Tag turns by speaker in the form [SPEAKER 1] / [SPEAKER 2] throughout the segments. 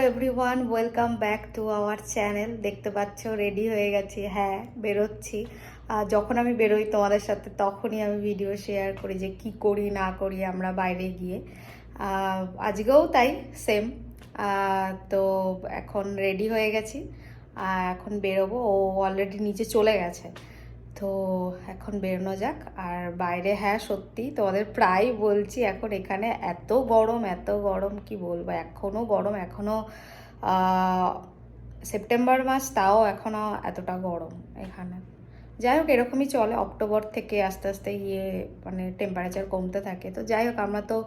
[SPEAKER 1] Everyone, welcome back to our channel. দেখতে পাচ্ছ ready হয়ে গেছি। হ্যাঁ, বেরোচ্ছি। যখন আমি বেরোই তোমাদের সাথে তখনই আমি ভিডিও শেয়ার করি যে কি করি না করি আমরা বাইরে গিয়ে। আজকেও তাই সেম। তো এখন রেডি হয়ে গেছি, এখন বেরোবো। ও অলরেডি নিচে চলে গেছে, তো এখন বেরোনো যাক। আর বাইরে হ্যাঁ সত্যি তোমাদের প্রায় বলছি, এখন এখানে এত গরম কি বলবো। এখনও গরম, এখনও সেপ্টেম্বর মাস, তাও এখনও এতটা গরম এখানে। যাই হোক, এরকমই চলে। অক্টোবর থেকে আস্তে আস্তে মানে টেম্পারেচার কমতে থাকে। তো যাই হোক, আমরা তো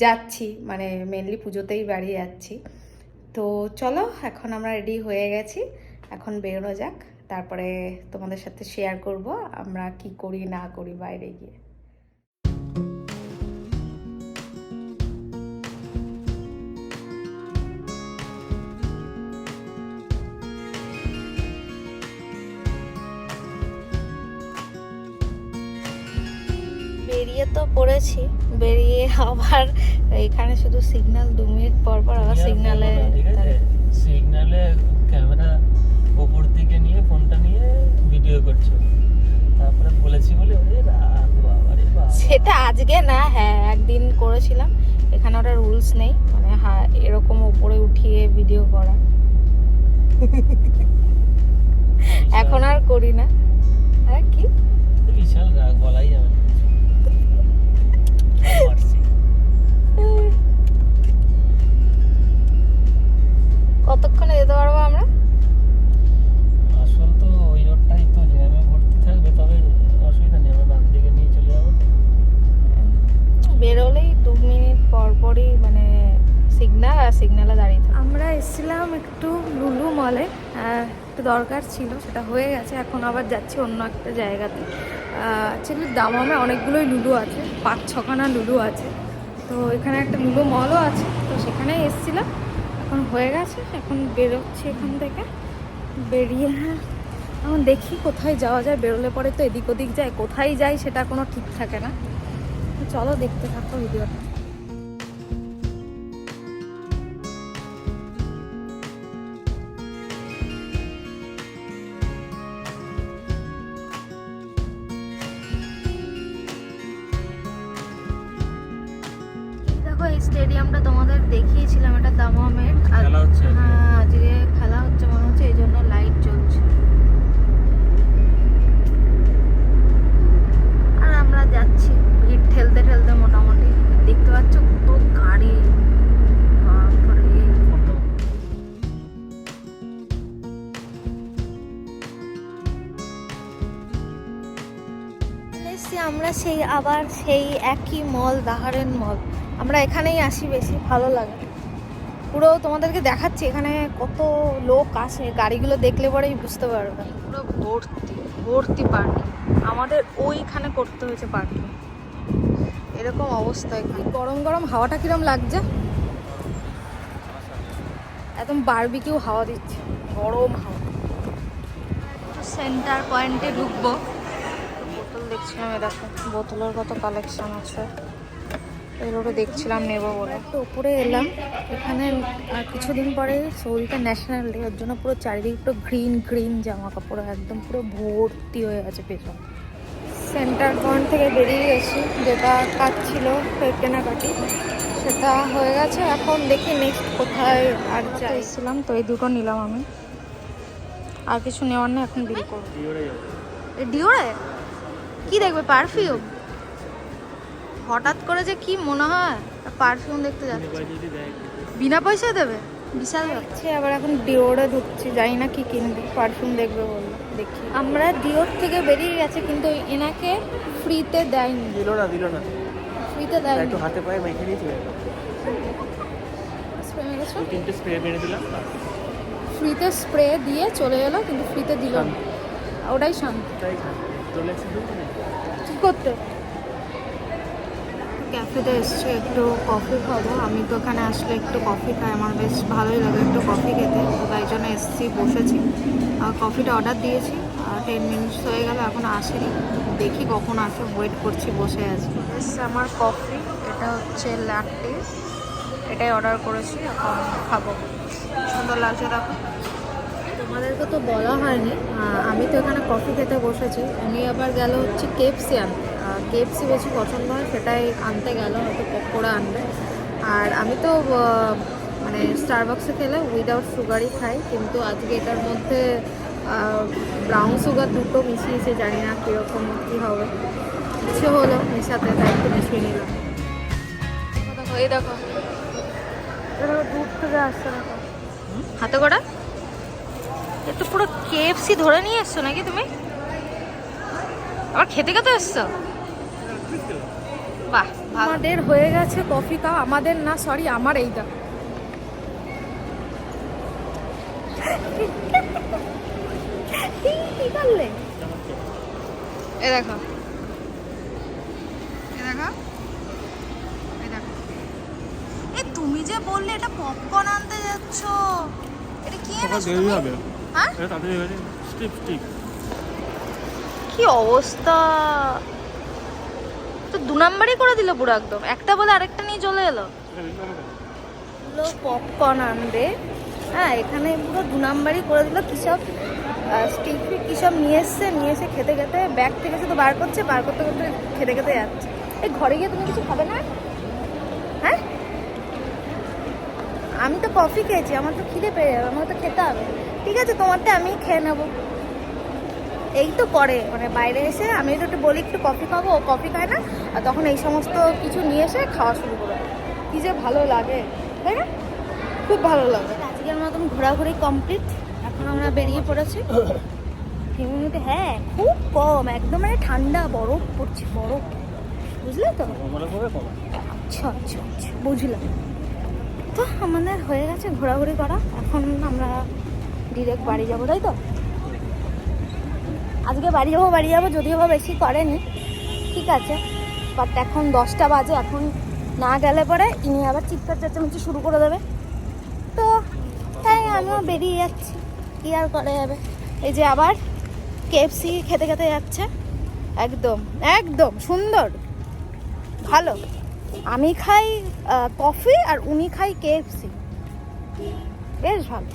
[SPEAKER 1] যাচ্ছি, মানে মেনলি পুজোতেই বাড়ি যাচ্ছি। তো চলো, এখন আমরা রেডি হয়ে গেছি, এখন বেরোনো যাক। তারপরে তোমাদের সাথে শেয়ার করব আমরা কি করি না করি বাইরে গিয়ে। বেরিয়ে তো পড়েছি, বেরিয়ে আবার এখানে শুধু সিগন্যাল 2 মিনিট পর পর আবার সিগন্যালে
[SPEAKER 2] ক্যামেরা উপর দিকে নিয়ে ফোনটা নিয়ে ভিডিও করছো। তারপরে বলেছি বলে
[SPEAKER 1] সেটা আজকে না, হ্যাঁ একদিন করেছিলাম। এখানে ওটা রুলস নেই, মানে হ্যাঁ এরকম উপরে উঠিয়ে ভিডিও করা। এখন আর করি না। হ্যাঁ কি
[SPEAKER 2] বিশাল রাগ, বলাই যাবে না।
[SPEAKER 1] কতক্ষণে যেতে পারবো আমরা?
[SPEAKER 2] আসল তো ওই রোডটাই তো জ্যামে ভর্তি থাকবে, তবে অসুবিধা নেই, আমরা বাম দিকে নিয়ে চলে যাবো।
[SPEAKER 1] বেরোলেই 2 মিনিট পর পরই মানে সিগন্যাল, আর সিগন্যালে দাঁড়িয়ে থাকি। আমরা এসেছিলাম একটু লুলু মলে, একটু দরকার ছিল, সেটা হয়ে গেছে। এখন আবার যাচ্ছি অন্য একটা জায়গাতে। অ্যাকচুয়ালি দামামে অনেকগুলোই লুলু আছে, 5-6খানা লুলু আছে। তো এখানে একটা লুলু মলও আছে, তো সেখানেই এসেছিলাম। এখন হয়ে গেছে, এখন বেরোচ্ছি এখান থেকে। বেরিয়ে এখন দেখি কোথায় যাওয়া যায়। বেরোলে পরে তো এদিক ওদিক যায়, কোথায় যাই সেটা কোনো ঠিক থাকে না। চলো দেখতে থাকো ভিডিওটা। দেখো, এই স্টেডিয়ামটা তোমাদের দেখিয়েছিলাম, এটা দামামের।
[SPEAKER 2] খেলা হচ্ছে,
[SPEAKER 1] হ্যাঁ আজকে খেলা হচ্ছে মনে হচ্ছে, এই জন্য লাইট জ্বলছে। আর আমরা যাচ্ছি ভিড় ঠেলতে ঠেলতে, মোটামুটি দেখতে পাচ্ছ কত গাড়ি। বাপরে, আমরা সেই একই মল, দাহারেন মল। আমরা এখানেই আসি, বেশি ভালো লাগে। পুরো তোমাদেরকে দেখাচ্ছি এখানে কত লোক আসে, গাড়িগুলো দেখলে পরেই বুঝতে পারবে। পুরো ভর্তি পার্কিং। আমাদের ওইখানে করতে হয়েছে পার্কিং। এরকম অবস্থায় গরম গরম হাওয়াটা কিরম লাগছে, একদম বারবিকিউ হাওয়া দিচ্ছে, গরম হাওয়া। সেন্টার পয়েন্টে ঢুকবো। বোতল দেখছিলাম, দেখো বোতলের কত কালেকশন আছে। এই রোডে দেখছিলাম নেবো বলে, একটু উপরে এলাম। এখানে কিছুদিন পরে সৌদিতে ন্যাশনাল ডে, ওর জন্য পুরো চারিদিকে পুরো গ্রিন গ্রিন জামা কাপড়, একদম পুরো ভর্তি হয়ে আছে পেছন। সেন্টার পয়েন্ট থেকে বেরিয়ে গেছি, যেটা কাজ ছিল কেনাকাটি সেটা হয়ে গেছে। এখন দেখি নেক্সট কোথায় আর চাইছিলাম। তো এই দুটো নিলাম আমি, আর কিছু নেওয়ার নেই। এখন বিল করবো। ডিওরে কি দেখবে? পারফিউম? হঠাৎ করে যে কি মনে হয় পারফিউম দেখতে যাচ্ছে, বিনা পয়সা দেবে? বিশাল যাচ্ছে। আবার এখন ডিওরে ঢুকছি, জানি না কি কিনবে, পারফিউম দেখবে বললো। দেখি। আমরা ডিওর থেকে বেরিয়ে গেছে, কিন্তু এনাকে ফ্রিতে দেয়নি।
[SPEAKER 2] দিল না
[SPEAKER 1] ফ্রিতে দেয়নি।
[SPEAKER 2] একটু হাতে পায়ে মেখে দিয়েছি,
[SPEAKER 1] স্প্রে মেরেছো?
[SPEAKER 2] 3টে স্প্রে মেরে দিলাম।
[SPEAKER 1] ফ্রিতে স্প্রে দিয়ে চলে এলো, কিন্তু ফ্রিতে দিল না। ওটাই শান্তি। কি করতে? ক্যাফেতে এসছে, একটু কফি খাবো। আমি তো এখানে আসলে একটু কফি খাই, আমার বেশ ভালোই লাগে একটু কফি খেতে। তো তাই জন্য এসছি, বসেছি। কফিটা অর্ডার দিয়েছি, 10 মিনিটস হয়ে গেল, এখন আসেনি। দেখি কখন আসে, ওয়েট করছি, বসে আছি। এসছে আমার কফি, এটা হচ্ছে ল্যাটে, এটাই অর্ডার করেছি, এখন খাবো। সুন্দর লাগছে দেখো। তোমাদেরকে তো বলা হয়নি, আমি তো এখানে কফি খেতে বসেছি, উনি আবার গেল হচ্ছে কেএফসি আনতে। কেএফসি বেশি পছন্দ হয়, সেটাই আনতে গেল, হয়তো পকোড়া আনবে। আর আমি তো মানে স্টারবাক্সে খেলে উইদাউট সুগারই খাই, কিন্তু আজকে এটার মধ্যে ব্রাউন সুগার দুটো মিশিয়েছে, জানি না কীরকম কী হবে, ইচ্ছে হলো মেশাতে, তাই একটু মিশিয়ে নিলাম। দেখো এই দেখো, দূর থেকে আসছে দেখো হাতে করা। একটু পুরো কেএফসি ধরে নিয়ে এসছো নাকি তুমি? আবার খেতে খেতে এসছো? বাহ, আমাদের হয়ে গেছে কফি খাওয়া। আমাদের না, সরি, আমার এইটা। কি করলে? এ দেখো, এ দেখো, এ দেখো। এ তুমি যে বললে এটা পপকর্ন আনতে যাচ্ছ, এটা কি এনেছো তুমি? হ্যাঁ,
[SPEAKER 2] এটা তাড়াতাড়ি হয়ে যাবে। স্টিপ স্টিপ।
[SPEAKER 1] কি অবস্থা! তো 2 নাম্বারই করে দিল পুরো একদম, একটা বলে আরেকটা নিয়ে চলে এলো। পপকর্ন আনবে, হ্যাঁ, এখানে পুরো 2 নাম্বারই করে দিল। কী সব স্ট্রিট ফুড কী সব নিয়ে এসে খেতে খেতে ব্যাগ থেকে শুধু বার করছে, বার করতে করতে খেতে খেতে যাচ্ছে। এই ঘরে গিয়ে তুমি কিছু খাবে না? হ্যাঁ, আমি তো কফি খেয়েছি, আমার তো খিদে পেয়ে যাবে, আমার তো খেতে হবে। ঠিক আছে, তোমারটা আমি খেয়ে নেবো। এই তো করে, মানে বাইরে এসে আমি তো একটু বলি একটু কফি খাবো, ও কফি খায় না, আর তখন এই সমস্ত কিছু নিয়ে এসে খাওয়া শুরু করে। কী যে ভালো লাগে, তাই না? খুব ভালো লাগে। আজকের মতন ঘোরাঘুরি কমপ্লিট, এখন আমরা বেরিয়ে পড়েছি। হিমুনিতে, হ্যাঁ, খুব কম, একদম মানে ঠান্ডা, বরফ পড়ছে, বরফ, বুঝলে তো? আচ্ছা আচ্ছা আচ্ছা, বুঝলাম। তো আমাদের হয়ে গেছে ঘোরাঘুরি করা, এখন আমরা ডিরেক্ট বাড়ি যাবো, তাই তো? আজকে বাড়ি যাবো, যদিও বা বেশি করেনি, ঠিক আছে, বাট এখন 10টা বাজে, এখন না গেলে পরে ইনি আবার চিৎকার চেঁচামেচি শুরু করে দেবে। তো তাই আমিও বেরিয়ে যাচ্ছি, কি আর করা যাবে। এই যে আবার কেএফসি খেতে খেতে যাচ্ছে, একদম একদম সুন্দর, ভালো। আমি খাই কফি আর উনি খাই কেএফসি, বেশ ভালো।